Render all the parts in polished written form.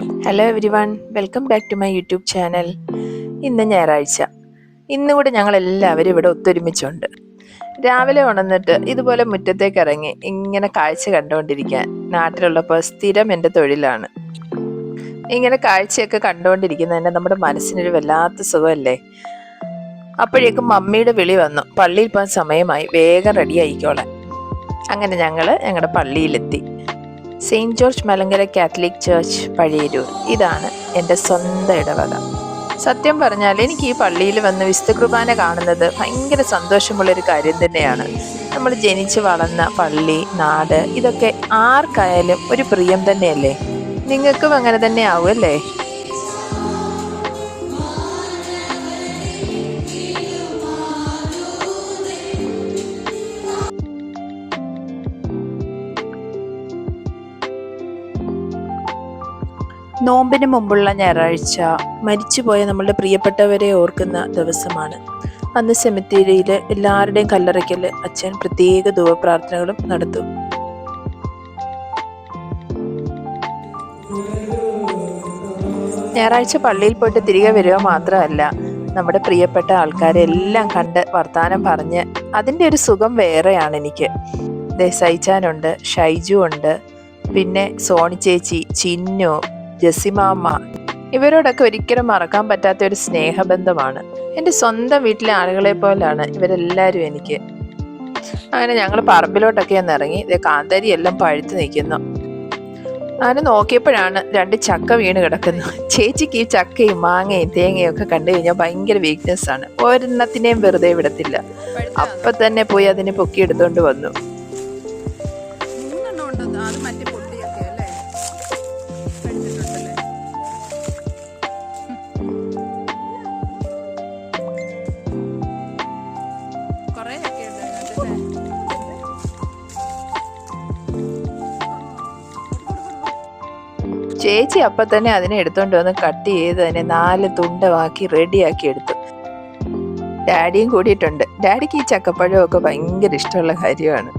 Hello everyone, welcome back to my YouTube channel. ഇന്ന് ഞായറാഴ്ച. ഇന്നുകൂടെ ഞങ്ങൾ എല്ലാവരും ഇവിടെ ഒത്തൊരുമിച്ചുണ്ട്. രാവിലെ ഉണർന്നിട്ട് ഇതുപോലെ മുറ്റത്തേക്ക് ഇറങ്ങി ഇങ്ങനെ കാഴ്ച കണ്ടുകൊണ്ടിരിക്കാൻ നാട്ടിലുള്ളപ്പോൾ സ്ഥിരം എൻ്റെ തൊഴിലാണ്. ഇങ്ങനെ കാഴ്ചയൊക്കെ കണ്ടുകൊണ്ടിരിക്കുന്നതന്നെ നമ്മുടെ മനസ്സിനൊരു വല്ലാത്ത സുഖമല്ലേ. അപ്പോഴേക്കും മമ്മിയുടെ വിളി വന്നു, പള്ളിയിൽ പോകാൻ സമയമായി, വേഗം റെഡി ആയിക്കോളാൻ. അങ്ങനെ ഞങ്ങളുടെ പള്ളിയിലെത്തി. Saint George Malankara catholic church Pazhayarur. ഇതാണ് എൻ്റെ സ്വന്തം ഇടവക. സത്യം പറഞ്ഞാൽ എനിക്ക് ഈ പള്ളിയിൽ വന്ന് വിശുദ്ധ കുർബാന കാണുന്നത് ഭയങ്കര സന്തോഷമുള്ളൊരു കാര്യം തന്നെയാണ്. നമ്മൾ ജനിച്ച് വളർന്ന പള്ളി, നാട്, ഇതൊക്കെ ആർക്കായാലും ഒരു പ്രിയം തന്നെയല്ലേ. നിങ്ങൾക്കും അങ്ങനെ തന്നെ ആവും അല്ലേ? നോമ്പിന് മുമ്പുള്ള ഞായറാഴ്ച മരിച്ചുപോയ നമ്മളുടെ പ്രിയപ്പെട്ടവരെ ഓർക്കുന്ന ദിവസമാണ്. അന്ന് സെമിത്തേരിയിൽ എല്ലാവരുടെയും കല്ലറയ്ക്കൽ അച്ഛൻ പ്രത്യേക ധൂപപ്രാർത്ഥനകളും നടത്തും. ഞായറാഴ്ച പള്ളിയിൽ പോയിട്ട് തിരികെ വരിക മാത്രമല്ല, നമ്മുടെ പ്രിയപ്പെട്ട ആൾക്കാരെ എല്ലാം കണ്ട് വർത്താനം പറഞ്ഞ് അതിൻ്റെ ഒരു സുഖം വേറെയാണ് എനിക്ക്. സൈച്ചാനുണ്ട്, ഷൈജു ഉണ്ട്, പിന്നെ സോണി ചേച്ചി, ചിന്നു, ജസിമാമ്മ, ഇവരോടൊക്കെ ഒരിക്കലും മറക്കാൻ പറ്റാത്ത ഒരു സ്നേഹബന്ധമാണ്. എൻ്റെ സ്വന്തം വീട്ടിലെ ആളുകളെ പോലാണ് ഇവരെല്ലാവരും എനിക്ക്. അങ്ങനെ ഞങ്ങൾ പറമ്പിലോട്ടൊക്കെ ഒന്ന് ഇറങ്ങി. കാന്താരി എല്ലാം പഴുത്ത് നിൽക്കുന്നു. അങ്ങനെ നോക്കിയപ്പോഴാണ് 2 ചക്ക വീണ് കിടക്കുന്നത്. ചേച്ചിക്ക് ഈ ചക്കയും മാങ്ങയും തേങ്ങയും ഒക്കെ കണ്ടു കഴിഞ്ഞാൽ ഭയങ്കര വീക്ക്നെസ് ആണ്. ഒരെണ്ണത്തിനെയും വെറുതെ വിടത്തില്ല. അപ്പൊ തന്നെ പോയി അതിനെ പൊക്കി എടുത്തോണ്ട് വന്നു. ചേച്ചി അപ്പം തന്നെ അതിനെ എടുത്തോണ്ട് വന്ന് കട്ട് ചെയ്ത് അതിനെ 4 തുണ്ടമാക്കി റെഡിയാക്കി എടുത്തു. ഡാഡിയും കൂടിയിട്ടുണ്ട്. ഡാഡിക്ക് ഈ ചക്കപ്പഴമൊക്കെ ഭയങ്കര ഇഷ്ടമുള്ള കാര്യമാണ്.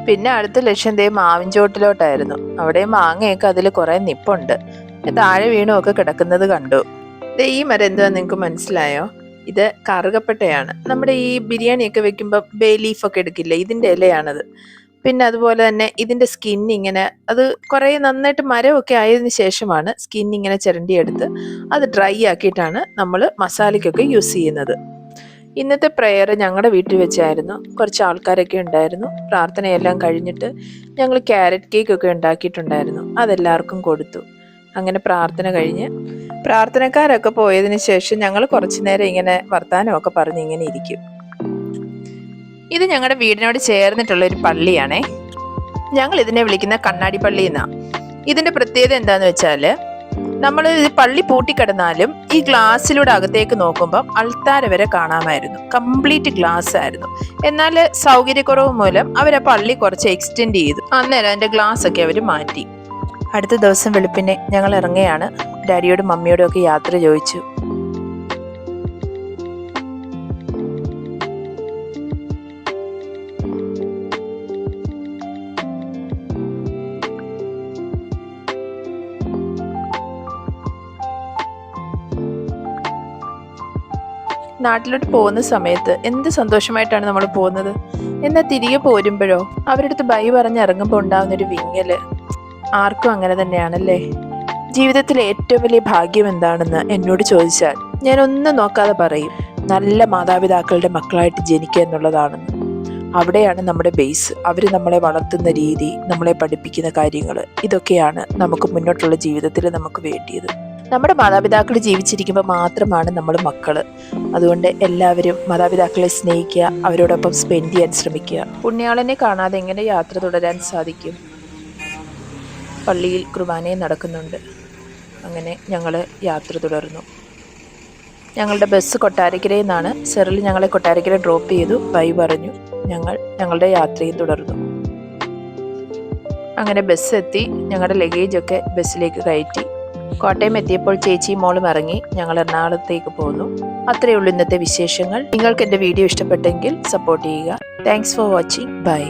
പിന്നെ അടുത്ത ലക്ഷ്യം മാവിൻചോട്ടിലോട്ടായിരുന്നു. അവിടെ മാങ്ങയൊക്കെ അതിൽ കുറെ നിപ്പുണ്ട്. താഴെ വീണുമൊക്കെ കിടക്കുന്നത് കണ്ടു. ഈ മരം എന്തുവാ നിങ്ങൾക്ക് മനസ്സിലായോ? ഇത് കറുകപ്പട്ടയാണ്. നമ്മുടെ ഈ ബിരിയാണിയൊക്കെ വെക്കുമ്പോൾ ബേ ലീഫൊക്കെ എടുക്കില്ലേ, ഇതിൻ്റെ ഇലയാണത്. പിന്നെ അതുപോലെ തന്നെ ഇതിൻ്റെ സ്കിൻ ഇങ്ങനെ, അത് കുറേ നന്നായിട്ട് മരമൊക്കെ ആയതിനു ശേഷമാണ് സ്കിൻ ഇങ്ങനെ ചിരണ്ടിയെടുത്ത് അത് ഡ്രൈ ആക്കിയിട്ടാണ് നമ്മൾ മസാലയ്ക്കൊക്കെ യൂസ് ചെയ്യുന്നത്. ഇന്നത്തെ പ്രെയർ ഞങ്ങളുടെ വീട്ടിൽ വെച്ചായിരുന്നു. കുറച്ച് ആൾക്കാരൊക്കെ ഉണ്ടായിരുന്നു. പ്രാർത്ഥനയെല്ലാം കഴിഞ്ഞിട്ട് ഞങ്ങൾ ക്യാരറ്റ് കേക്കൊക്കെ ഉണ്ടാക്കിയിട്ടുണ്ടായിരുന്നു. അതെല്ലാവർക്കും കൊടുത്തു. അങ്ങനെ പ്രാർത്ഥന കഴിഞ്ഞ് പ്രാർത്ഥനക്കാരൊക്കെ പോയതിനു ശേഷം ഞങ്ങൾ കുറച്ചു നേരം ഇങ്ങനെ വർത്താനമൊക്കെ പറഞ്ഞ് ഇങ്ങനെ ഇരിക്കും. ഇത് ഞങ്ങളുടെ വീടിനോട് ചേർന്നിട്ടുള്ള ഒരു പള്ളിയാണേ. ഞങ്ങൾ ഇതിനെ വിളിക്കുന്ന കണ്ണാടി പള്ളി എന്നാണ്. ഇതിന്റെ പ്രത്യേകത എന്താന്ന് വെച്ചാൽ, നമ്മൾ പള്ളി പൂട്ടിക്കിടന്നാലും ഈ ഗ്ലാസ്സിലൂടെ അകത്തേക്ക് നോക്കുമ്പോൾ അൾത്താര വരെ കാണാമായിരുന്നു. കംപ്ലീറ്റ് ഗ്ലാസ് ആയിരുന്നു. എന്നാൽ സൗകര്യക്കുറവ് മൂലം അവർ ആ പള്ളി കുറച്ച് എക്സ്റ്റെൻഡ് ചെയ്തു. അന്നേരം അതിന്റെ ഗ്ലാസ് ഒക്കെ അവർ മാറ്റി. അടുത്ത ദിവസം വെളുപ്പിനെ ഞങ്ങൾ ഇറങ്ങുകയാണ്. ഡാഡിയോടും മമ്മിയോടും ഒക്കെ യാത്ര ചോദിച്ചു. നാട്ടിലോട്ട് പോകുന്ന സമയത്ത് എന്ത് സന്തോഷമായിട്ടാണ് നമ്മൾ പോകുന്നത്. എന്നാൽ തിരികെ പോരുമ്പോഴോ അവരുടെ അടുത്ത് ബൈ പറഞ്ഞ് ഇറങ്ങുമ്പോൾ ഉണ്ടാകുന്നൊരു വിങ്ങല് ആർക്കും അങ്ങനെ തന്നെയാണല്ലേ. ജീവിതത്തിലെ ഏറ്റവും വലിയ ഭാഗ്യം എന്താണെന്ന് എന്നോട് ചോദിച്ചാൽ ഞാൻ ഒന്നും നോക്കാതെ പറയും, നല്ല മാതാപിതാക്കളുടെ മക്കളായിട്ട് ജനിക്കുക എന്നുള്ളതാണെന്ന്. അവിടെയാണ് നമ്മുടെ ബേസ്. അവർ നമ്മളെ വളർത്തുന്ന രീതി, നമ്മളെ പഠിപ്പിക്കുന്ന കാര്യങ്ങൾ, ഇതൊക്കെയാണ് നമുക്ക് മുന്നോട്ടുള്ള ജീവിതത്തിൽ നമുക്ക് വേണ്ടിയത്. നമ്മുടെ മാതാപിതാക്കൾ ജീവിച്ചിരിക്കുമ്പോൾ മാത്രമാണ് നമ്മൾ മക്കള്. അതുകൊണ്ട് എല്ലാവരും മാതാപിതാക്കളെ സ്നേഹിക്കുക, അവരോടൊപ്പം സ്പെൻഡ് ചെയ്യാൻ ശ്രമിക്കുക. പുണ്യാളനെ കാണാതെ എങ്ങനെ യാത്ര തുടരാൻ സാധിക്കും? പള്ളിയിൽ കുർബാനയും നടക്കുന്നുണ്ട്. അങ്ങനെ ഞങ്ങൾ യാത്ര തുടർന്നു. ഞങ്ങളുടെ ബസ് കൊട്ടാരക്കരയിൽ നിന്നാണ്. സെറിൽ ഞങ്ങളെ കൊട്ടാരക്കര ഡ്രോപ്പ് ചെയ്തു, ബൈ പറഞ്ഞു. ഞങ്ങൾ ഞങ്ങളുടെ യാത്രയും തുടർന്നു. അങ്ങനെ ബസ് എത്തി. ഞങ്ങളുടെ ലഗേജൊക്കെ ബസ്സിലേക്ക് കയറ്റി. കോട്ടയം എത്തിയപ്പോൾ ചേച്ചിയും മോളും ഇറങ്ങി. ഞങ്ങൾ എറണാകുളത്തേക്ക് പോന്നു. അത്രയേ ഉള്ളൂ ഇന്നത്തെ വിശേഷങ്ങൾ. നിങ്ങൾക്ക് എൻ്റെ വീഡിയോ ഇഷ്ടപ്പെട്ടെങ്കിൽ സപ്പോർട്ട് ചെയ്യുക. Thanks for watching. ബൈ.